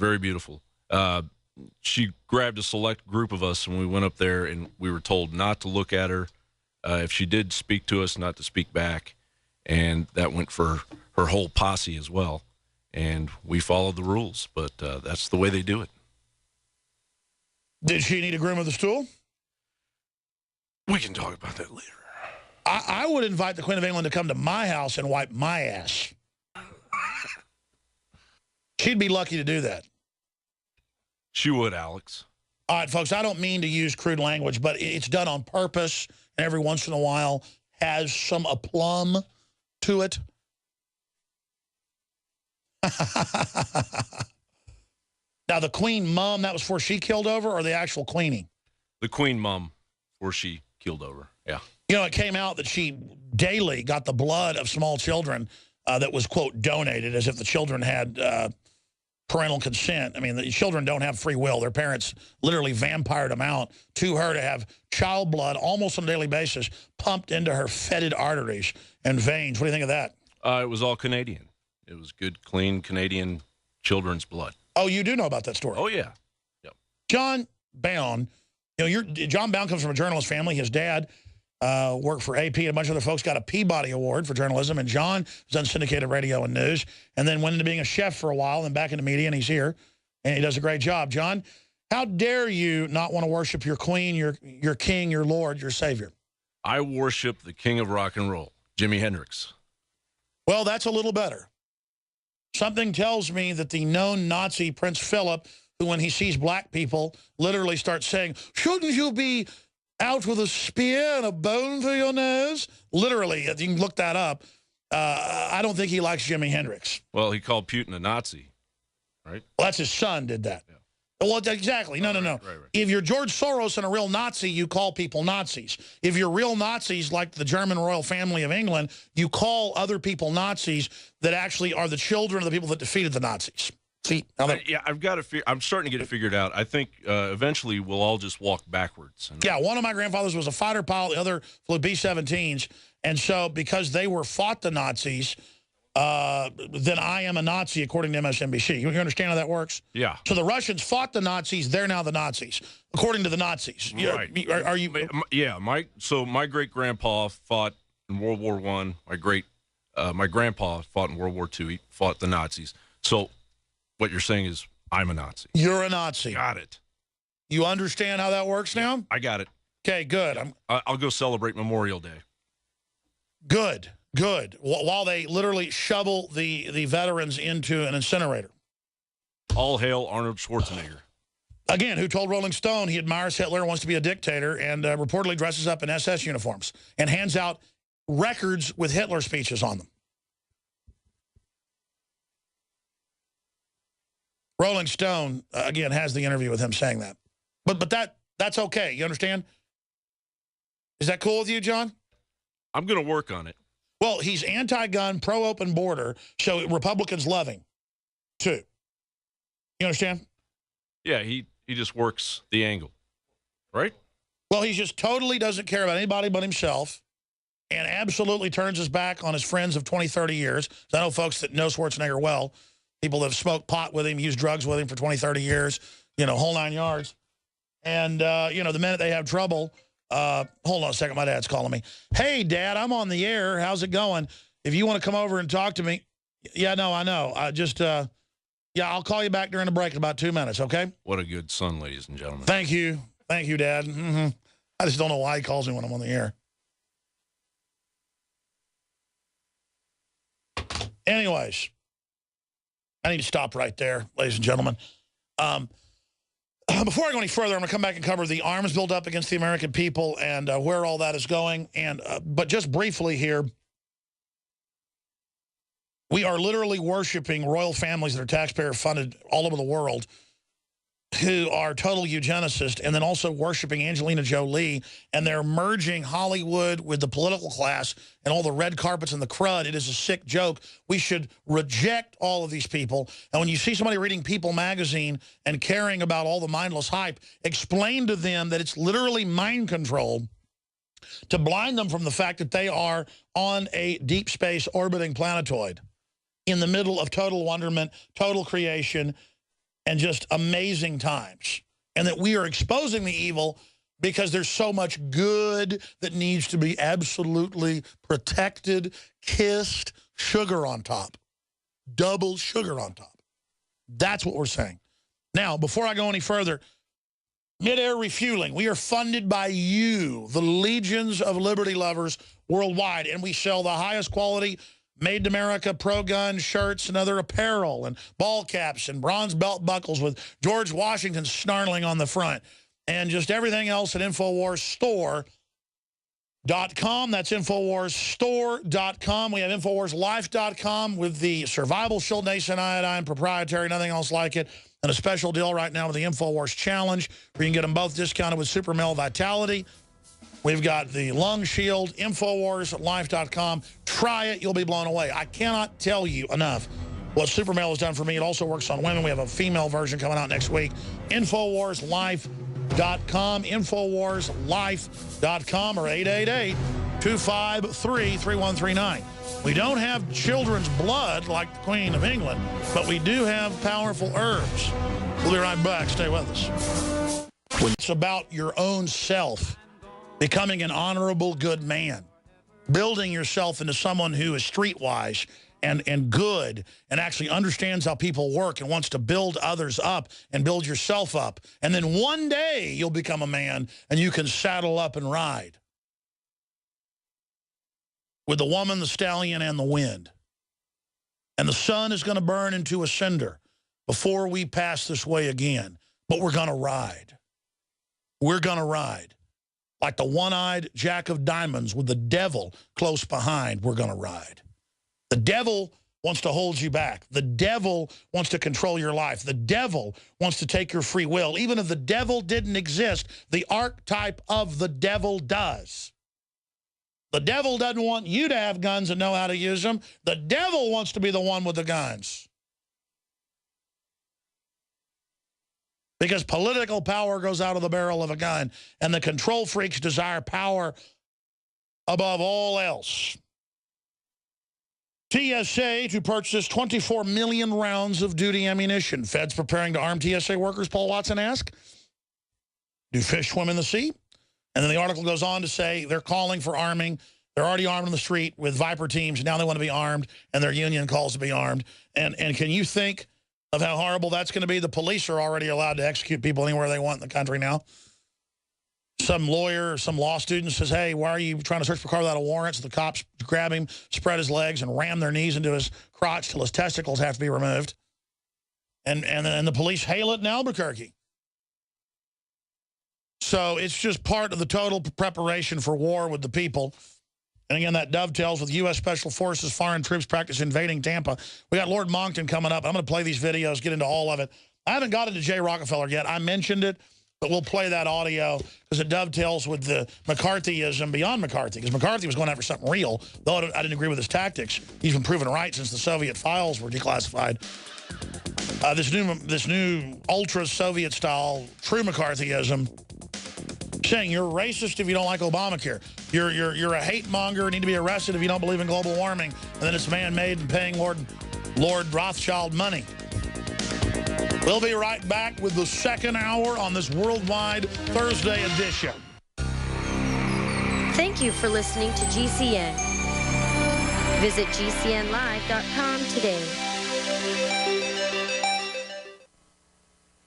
very beautiful. She grabbed a select group of us, and we went up there, and we were told not to look at her. If she did speak to us, not to speak back. And that went for her whole posse as well. And we followed the rules, but that's the way they do it. Did she need a groom of the stool? We can talk about that later. I would invite the Queen of England to come to my house and wipe my ass. She'd be lucky to do that. She would, Alex. All right, folks, I don't mean to use crude language, but it's done on purpose, and every once in a while has some aplomb to it. Now, the Queen Mum, that was before she killed over, or the actual Queenie? The Queen Mum, before she killed over, yeah. You know, it came out that she daily got the blood of small children that was, quote, donated, as if the children had parental consent. I mean, the children don't have free will. Their parents literally vampired them out to her to have child blood almost on a daily basis pumped into her fetid arteries and veins. What do you think of that? It was all Canadian. It was good, clean Canadian children's blood. Oh, you do know about that story? Oh, yeah. Yep. John Bound, John Bound comes from a journalist family. His dad worked for AP, and a bunch of other folks got a Peabody Award for journalism, and John was on syndicated radio and news, and then went into being a chef for a while, and back into media, and he's here, and he does a great job. John, how dare you not want to worship your queen, your king, your lord, your savior? I worship the king of rock and roll, Jimi Hendrix. Well, that's a little better. Something tells me that the known Nazi Prince Philip, who when he sees black people literally starts saying, shouldn't you be out with a spear and a bone through your nose? Literally, you can look that up. I don't think he likes Jimi Hendrix. Well, he called Putin a Nazi, right? Well, that's his son did that. Yeah. Well, exactly. No. Right. If you're George Soros and a real Nazi, you call people Nazis. If you're real Nazis like the German royal family of England, you call other people Nazis that actually are the children of the people that defeated the Nazis. See? Yeah, I'm starting to get it figured out. I think eventually we'll all just walk backwards. Yeah, one of my grandfathers was a fighter pilot. The other flew B-17s. And so because they fought the Nazis, then I am a Nazi, according to MSNBC. You understand how that works? Yeah. So the Russians fought the Nazis. They're now the Nazis, according to the Nazis. Right. Are you? Yeah. My great-grandpa fought in World War I. My grandpa fought in World War II. He fought the Nazis. So what you're saying is I'm a Nazi. You're a Nazi. Got it. You understand how that works now? I got it. Okay, good. I'll go celebrate Memorial Day. Good. While they literally shovel the veterans into an incinerator. All hail Arnold Schwarzenegger. Again, who told Rolling Stone he admires Hitler, wants to be a dictator, and reportedly dresses up in SS uniforms and hands out records with Hitler speeches on them. Rolling Stone, again, has the interview with him saying that. But that's okay. You understand? Is that cool with you, John? I'm going to work on it. Well, he's anti-gun, pro-open border, so Republicans love him, too. You understand? Yeah, he just works the angle, right? Well, he just totally doesn't care about anybody but himself and absolutely turns his back on his friends of 20, 30 years. I know folks that know Schwarzenegger well, people that have smoked pot with him, used drugs with him for 20, 30 years, whole 9 yards. And, the minute they have trouble... hold on a second. My dad's calling me. Hey, Dad, I'm on the air. How's it going? If you want to come over and talk to me. Yeah, no, I know. I'll call you back during the break in about 2 minutes, okay? What a good son, ladies and gentlemen. Thank you. Thank you, Dad. I just don't know why he calls me when I'm on the air. Anyways, I need to stop right there, ladies and gentlemen. Before I go any further, I'm going to come back and cover the arms buildup against the American people and where all that is going. But just briefly here, we are literally worshiping royal families that are taxpayer-funded all over the world who are total eugenicists, and then also worshiping Angelina Jolie, and they're merging Hollywood with the political class and all the red carpets and the crud. It is a sick joke. We should reject all of these people. And when you see somebody reading People magazine and caring about all the mindless hype, explain to them that it's literally mind control to blind them from the fact that they are on a deep space orbiting planetoid in the middle of total wonderment, total creation, and just amazing times. And that we are exposing the evil because there's so much good that needs to be absolutely protected, kissed, sugar on top. Double sugar on top. That's what we're saying. Now, before I go any further, Mid-Air Refueling. We are funded by you, the legions of liberty lovers worldwide, and we sell the highest quality Made in America pro-gun shirts and other apparel and ball caps and bronze belt buckles with George Washington snarling on the front and just everything else at InfoWarsStore.com. That's InfoWarsStore.com. We have InfoWarsLife.com with the Survival Shield Nascent Iodine, proprietary, nothing else like it, and a special deal right now with the InfoWars Challenge where you can get them both discounted with Super Male Vitality. We've got the Lung Shield, InfoWarsLife.com. Try it. You'll be blown away. I cannot tell you enough what Super Male has done for me. It also works on women. We have a female version coming out next week. InfoWarsLife.com, InfoWarsLife.com, or 888-253-3139. We don't have children's blood like the Queen of England, but we do have powerful herbs. We'll be right back. Stay with us. It's about your own self. Becoming an honorable, good man. Building yourself into someone who is streetwise and good and actually understands how people work and wants to build others up and build yourself up. And then one day you'll become a man and you can saddle up and ride. With the woman, the stallion, and the wind. And the sun is going to burn into a cinder before we pass this way again. But we're going to ride. We're going to ride. Like the one-eyed jack of diamonds with the devil close behind, we're going to ride. The devil wants to hold you back. The devil wants to control your life. The devil wants to take your free will. Even if the devil didn't exist, the archetype of the devil does. The devil doesn't want you to have guns and know how to use them. The devil wants to be the one with the guns. Because political power goes out of the barrel of a gun, and the control freaks desire power above all else. TSA to purchase 24 million rounds of duty ammunition. Feds preparing to arm TSA workers, Paul Watson asked. Do fish swim in the sea? And then the article goes on to say they're calling for arming. They're already armed on the street with Viper teams. And now they want to be armed, and their union calls to be armed. And can you think of how horrible that's going to be? The police are already allowed to execute people anywhere they want in the country now. Some lawyer or some law student says, hey, why are you trying to search for a car without a warrant? So the cops grab him, spread his legs, and ram their knees into his crotch till his testicles have to be removed. And the police hail it in Albuquerque. So it's just part of the total preparation for war with the people. And again, that dovetails with U.S. Special Forces foreign troops practice invading Tampa. We got Lord Moncton coming up. I'm going to play these videos, get into all of it. I haven't got into Jay Rockefeller yet. I mentioned it, but we'll play that audio because it dovetails with the McCarthyism beyond McCarthy, because McCarthy was going after something real, though I didn't agree with his tactics. He's been proven right since the Soviet files were declassified. This new ultra-Soviet style true McCarthyism, saying you're racist if you don't like Obamacare. You're a hate monger, need to be arrested if you don't believe in global warming. And then it's man-made and paying Lord Rothschild money. We'll be right back with the second hour on this worldwide Thursday edition. Thank you for listening to GCN. Visit GCNlive.com today.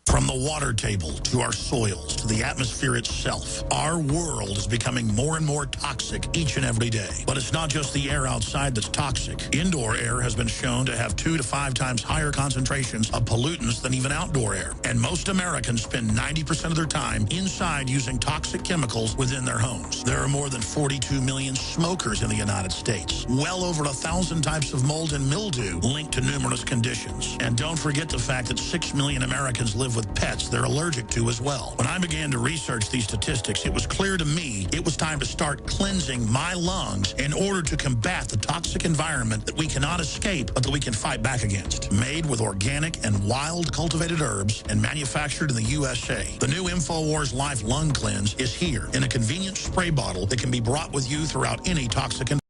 From the water table to our soils to the atmosphere itself, our world is becoming more and more toxic each and every day. But it's not just the air outside that's toxic. Indoor air has been shown to have 2 to 5 times higher concentrations of pollutants than even outdoor air. And most Americans spend 90% of their time inside using toxic chemicals within their homes. There are more than 42 million smokers in the United States. Well over 1,000 types of mold and mildew linked to numerous conditions. And don't forget the fact that 6 million Americans live with pets they're allergic to as well. When I began to research these statistics, it was clear to me it was time to start cleansing my lungs in order to combat the toxic environment that we cannot escape but that we can fight back against. Made with organic and wild cultivated herbs and manufactured in the USA, the new InfoWars Life Lung Cleanse is here in a convenient spray bottle that can be brought with you throughout any toxic environment.